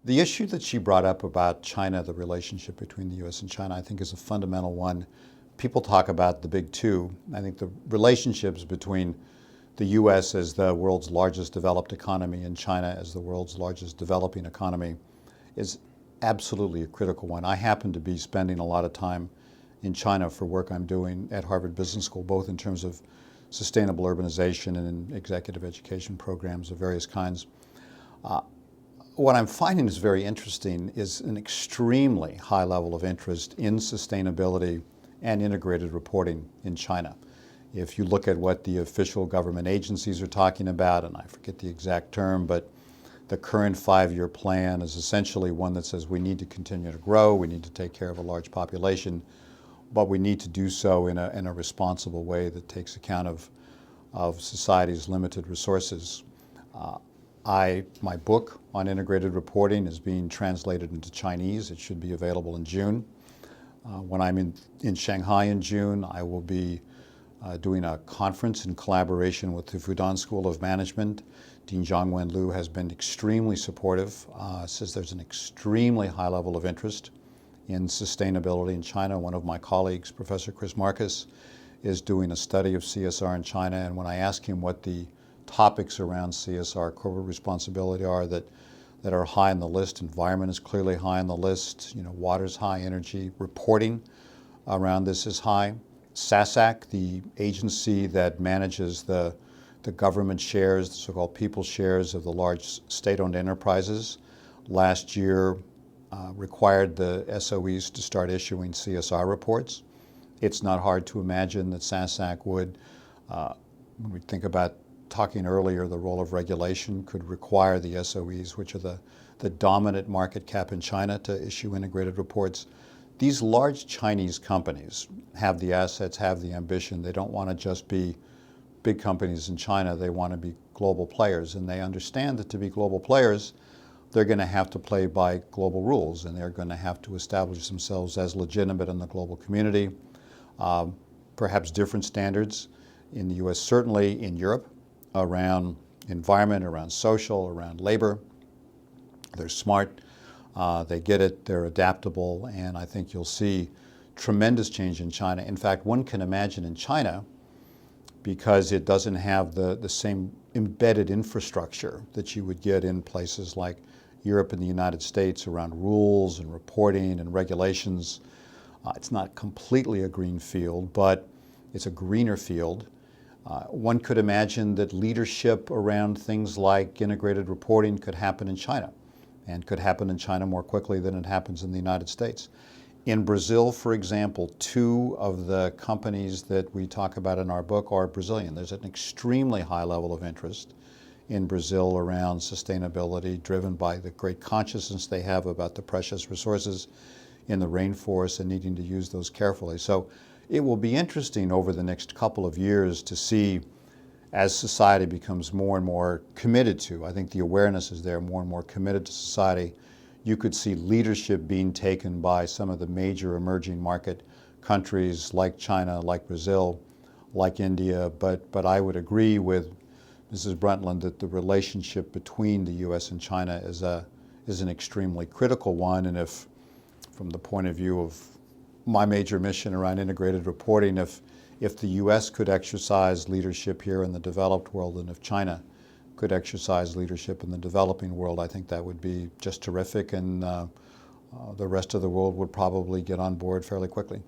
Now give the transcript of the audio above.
The issue that she brought up about China, the relationship between the U.S. and China, I think is a fundamental one. People talk about the big two. I think the relationships between the U.S. as the world's largest developed economy and China as the world's largest developing economy is absolutely a critical one. I happen to be spending a lot of time in China for work I'm doing at Harvard Business School, both in terms of sustainable urbanization and in executive education programs of various kinds. What I'm finding is very interesting is an extremely high level of interest in sustainability and integrated reporting in China. If you look at what the official government agencies are talking about, and I forget the exact term, but the current 5-year plan is essentially one that says we need to continue to grow, we need to take care of a large population, but we need to do so in a responsible way that takes account of society's limited resources. My book on integrated reporting is being translated into Chinese. It should be available in June. When I'm in Shanghai in June, I will be doing a conference in collaboration with the Fudan School of Management. Dean Zhongwen Liu has been extremely supportive, says there's an extremely high level of interest in sustainability in China. One of my colleagues, Professor Chris Marcus, is doing a study of CSR in China, and when I ask him what the topics around CSR, corporate responsibility, are that are high on the list, environment is clearly high on the list, water's high, energy, reporting around this is high. SASAC, the agency that manages the government shares, the so-called people shares of the large state-owned enterprises, last year required the SOEs to start issuing CSR reports. It's not hard to imagine that SASAC would, when we think about talking earlier, the role of regulation could require the SOEs, which are the dominant market cap in China, to issue integrated reports. These large Chinese companies have the assets, have the ambition. They don't want to just be big companies in China. They want to be global players, and they understand that to be global players, they're going to have to play by global rules, and they're going to have to establish themselves as legitimate in the global community. Perhaps different standards in the U.S., certainly in Europe, around environment, around social, around labor. They're smart, they get it, they're adaptable, and I think you'll see tremendous change in China. In fact, one can imagine in China, because it doesn't have the same embedded infrastructure that you would get in places like Europe and the United States around rules and reporting and regulations. It's not completely a green field, but it's a greener field. One could imagine that leadership around things like integrated reporting could happen in China, and could happen in China more quickly than it happens in the United States. In Brazil, for example, 2 of the companies that we talk about in our book are Brazilian. There's an extremely high level of interest in Brazil around sustainability, driven by the great consciousness they have about the precious resources in the rainforest and needing to use those carefully. So it will be interesting over the next couple of years to see, as society becomes more and more committed to, I think the awareness is there, more and more committed to society, you could see leadership being taken by some of the major emerging market countries like China, like Brazil, like India. But I would agree with Mrs. Brundtland that the relationship between the U.S. and China is an extremely critical one. And if, from the point of view of my major mission around integrated reporting, if the U.S. could exercise leadership here in the developed world, and if China could exercise leadership in the developing world, I think that would be just terrific, and the rest of the world would probably get on board fairly quickly.